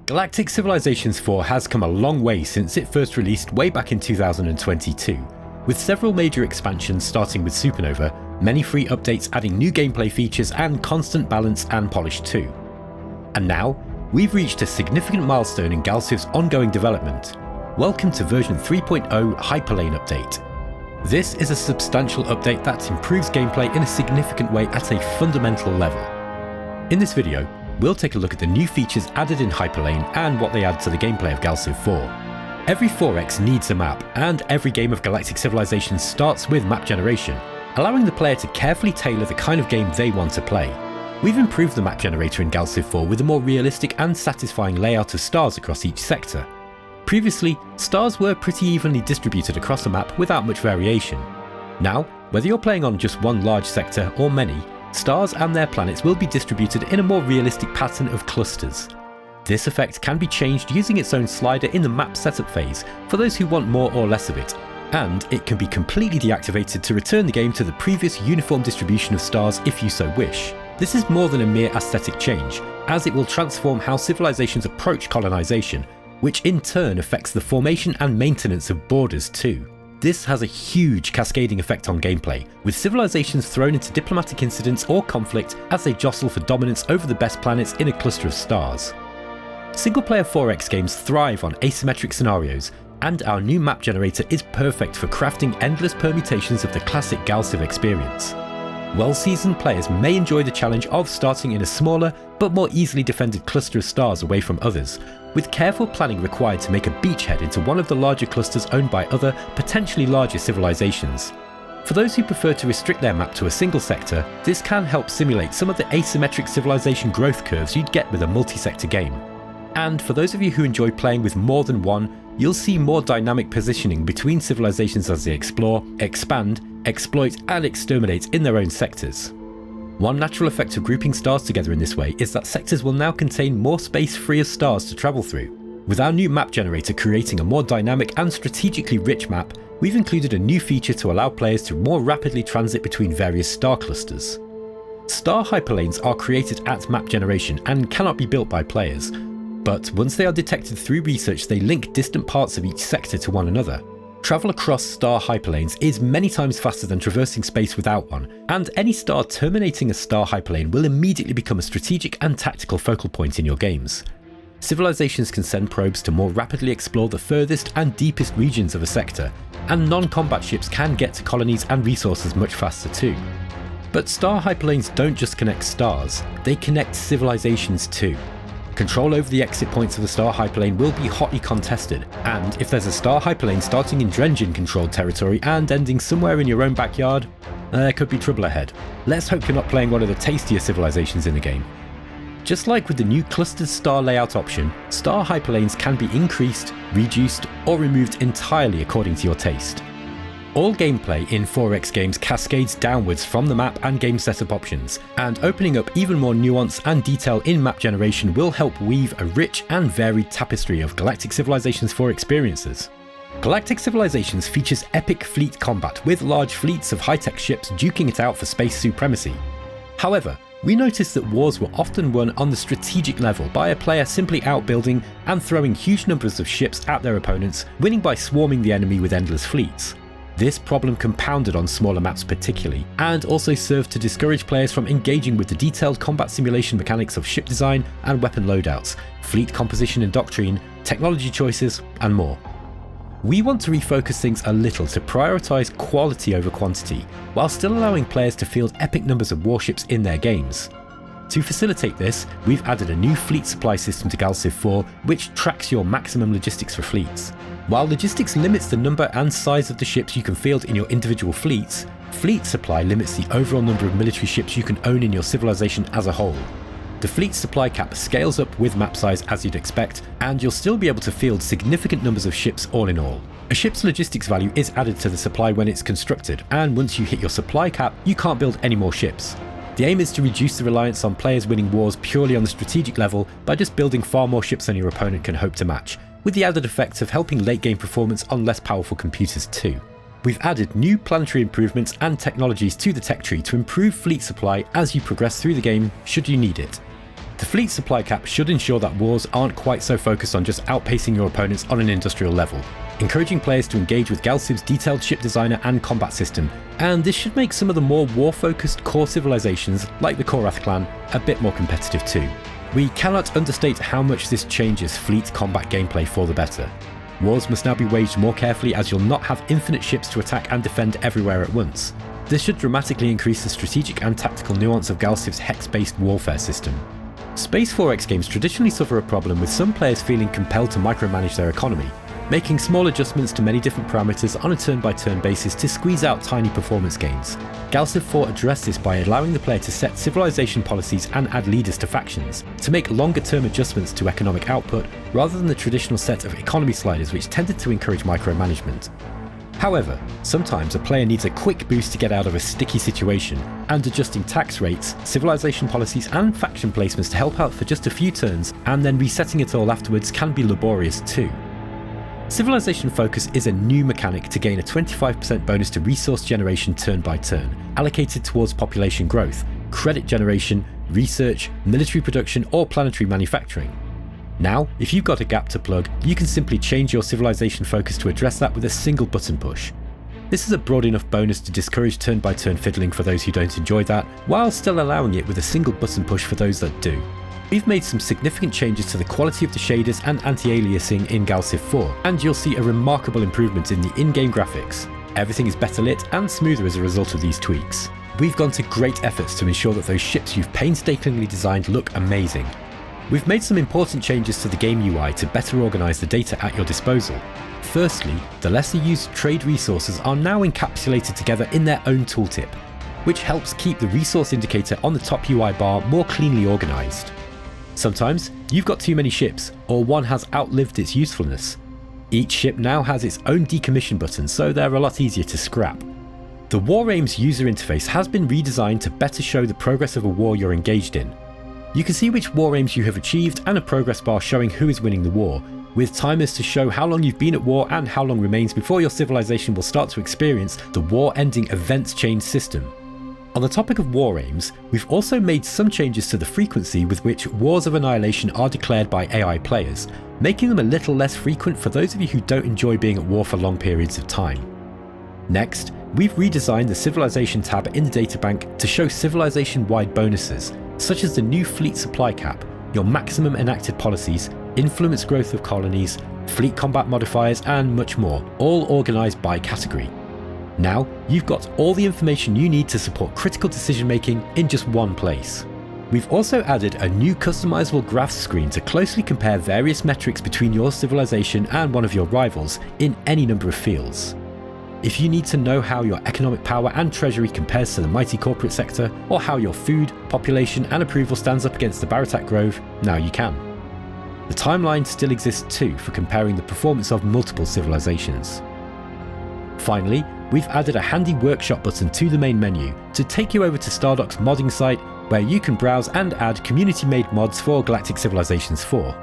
Galactic Civilizations IV has come a long way since it first released way back in 2022, with several major expansions starting with Supernova, many free updates adding new gameplay features and constant balance and polish too. And now, we've reached a significant milestone in Galciv's ongoing development. Welcome to version 3.0 Hyperlane update. This is a substantial update that improves gameplay in a significant way at a fundamental level. In this video, we'll take a look at the new features added in Hyperlane and what they add to the gameplay of Galciv 4. Every 4X needs a map, and every game of Galactic Civilizations starts with map generation, allowing the player to carefully tailor the kind of game they want to play. We've improved the map generator in Galciv 4 with a more realistic and satisfying layout of stars across each sector. Previously, stars were pretty evenly distributed across the map without much variation. Now, whether you're playing on just one large sector or many, stars and their planets will be distributed in a more realistic pattern of clusters. This effect can be changed using its own slider in the map setup phase for those who want more or less of it, and it can be completely deactivated to return the game to the previous uniform distribution of stars if you so wish. This is more than a mere aesthetic change, as it will transform how civilizations approach colonization, which in turn affects the formation and maintenance of borders too. This has a huge cascading effect on gameplay, with civilizations thrown into diplomatic incidents or conflict as they jostle for dominance over the best planets in a cluster of stars. Single-player 4X games thrive on asymmetric scenarios, and our new map generator is perfect for crafting endless permutations of the classic Galciv experience. Well-seasoned players may enjoy the challenge of starting in a smaller but more easily defended cluster of stars away from others, with careful planning required to make a beachhead into one of the larger clusters owned by other, potentially larger civilizations. For those who prefer to restrict their map to a single sector, this can help simulate some of the asymmetric civilization growth curves you'd get with a multi-sector game. And for those of you who enjoy playing with more than one, you'll see more dynamic positioning between civilizations as they explore, expand, exploit and exterminate in their own sectors. One natural effect of grouping stars together in this way is that sectors will now contain more space free of stars to travel through. With our new map generator creating a more dynamic and strategically rich map, we've included a new feature to allow players to more rapidly transit between various star clusters. Star hyperlanes are created at map generation and cannot be built by players, but once they are detected through research, they link distant parts of each sector to one another. Travel across star hyperlanes is many times faster than traversing space without one, and any star terminating a star hyperlane will immediately become a strategic and tactical focal point in your games. Civilizations can send probes to more rapidly explore the furthest and deepest regions of a sector, and non-combat ships can get to colonies and resources much faster too. But star hyperlanes don't just connect stars, they connect civilizations too. Control over the exit points of the star hyperlane will be hotly contested, and if there's a star hyperlane starting in Drengen-controlled territory and ending somewhere in your own backyard, there could be trouble ahead. Let's hope you're not playing one of the tastier civilizations in the game. Just like with the new clustered star layout option, star hyperlanes can be increased, reduced, or removed entirely according to your taste. All gameplay in 4X games cascades downwards from the map and game setup options, and opening up even more nuance and detail in map generation will help weave a rich and varied tapestry of Galactic Civilizations 4 experiences. Galactic Civilizations features epic fleet combat with large fleets of high-tech ships duking it out for space supremacy. However, we noticed that wars were often won on the strategic level by a player simply outbuilding and throwing huge numbers of ships at their opponents, winning by swarming the enemy with endless fleets. This problem compounded on smaller maps particularly, and also served to discourage players from engaging with the detailed combat simulation mechanics of ship design and weapon loadouts, fleet composition and doctrine, technology choices, and more. We want to refocus things a little to prioritise quality over quantity, while still allowing players to field epic numbers of warships in their games. To facilitate this, we've added a new fleet supply system to Galciv 4, which tracks your maximum logistics for fleets. While logistics limits the number and size of the ships you can field in your individual fleets, fleet supply limits the overall number of military ships you can own in your civilization as a whole. The fleet supply cap scales up with map size as you'd expect, and you'll still be able to field significant numbers of ships all in all. A ship's logistics value is added to the supply when it's constructed, and once you hit your supply cap, you can't build any more ships. The aim is to reduce the reliance on players winning wars purely on the strategic level by just building far more ships than your opponent can hope to match, with the added effect of helping late game performance on less powerful computers too. We've added new planetary improvements and technologies to the tech tree to improve fleet supply as you progress through the game should you need it. The fleet supply cap should ensure that wars aren't quite so focused on just outpacing your opponents on an industrial level, encouraging players to engage with Galciv's detailed ship designer and combat system, and this should make some of the more war-focused core civilizations, like the Korath clan, a bit more competitive too. We cannot understate how much this changes fleet combat gameplay for the better. Wars must now be waged more carefully, as you'll not have infinite ships to attack and defend everywhere at once. This should dramatically increase the strategic and tactical nuance of Galciv's hex-based warfare system. Space 4X games traditionally suffer a problem with some players feeling compelled to micromanage their economy, making small adjustments to many different parameters on a turn-by-turn basis to squeeze out tiny performance gains. Galciv 4 addressed this by allowing the player to set civilization policies and add leaders to factions, to make longer-term adjustments to economic output rather than the traditional set of economy sliders which tended to encourage micromanagement. However, sometimes a player needs a quick boost to get out of a sticky situation, and adjusting tax rates, civilization policies and faction placements to help out for just a few turns and then resetting it all afterwards can be laborious too. Civilization Focus is a new mechanic to gain a 25% bonus to resource generation turn by turn, allocated towards population growth, credit generation, research, military production or planetary manufacturing. Now, if you've got a gap to plug, you can simply change your civilization focus to address that with a single button push. This is a broad enough bonus to discourage turn-by-turn fiddling for those who don't enjoy that, while still allowing it with a single button push for those that do. We've made some significant changes to the quality of the shaders and anti-aliasing in Galciv 4, and you'll see a remarkable improvement in the in-game graphics. Everything is better lit and smoother as a result of these tweaks. We've gone to great efforts to ensure that those ships you've painstakingly designed look amazing. We've made some important changes to the game UI to better organise the data at your disposal. Firstly, the lesser used trade resources are now encapsulated together in their own tooltip, which helps keep the resource indicator on the top UI bar more cleanly organised. Sometimes you've got too many ships, or one has outlived its usefulness. Each ship now has its own decommission button, so they're a lot easier to scrap. The War Aims user interface has been redesigned to better show the progress of a war you're engaged in. You can see which war aims you have achieved and a progress bar showing who is winning the war, with timers to show how long you've been at war and how long remains before your civilization will start to experience the war-ending events chain system. On the topic of war aims, we've also made some changes to the frequency with which wars of annihilation are declared by AI players, making them a little less frequent for those of you who don't enjoy being at war for long periods of time. Next, we've redesigned the civilization tab in the databank to show civilization-wide bonuses, such as the new fleet supply cap, your maximum enacted policies, influence growth of colonies, fleet combat modifiers and much more, all organised by category. Now, you've got all the information you need to support critical decision making in just one place. We've also added a new customizable graphs screen to closely compare various metrics between your civilization and one of your rivals in any number of fields. If you need to know how your economic power and treasury compares to the mighty corporate sector, or how your food, population and approval stands up against the Baratak Grove, now you can. The timeline still exists too for comparing the performance of multiple civilizations. Finally, we've added a handy workshop button to the main menu to take you over to Stardock's modding site, where you can browse and add community-made mods for Galactic Civilizations IV.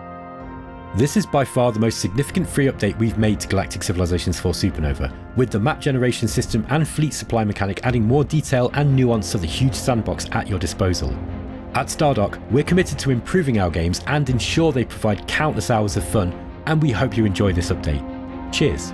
This is by far the most significant free update we've made to Galactic Civilizations IV Supernova, with the map generation system and fleet supply mechanic adding more detail and nuance to the huge sandbox at your disposal. At Stardock, we're committed to improving our games and ensure they provide countless hours of fun, and we hope you enjoy this update. Cheers!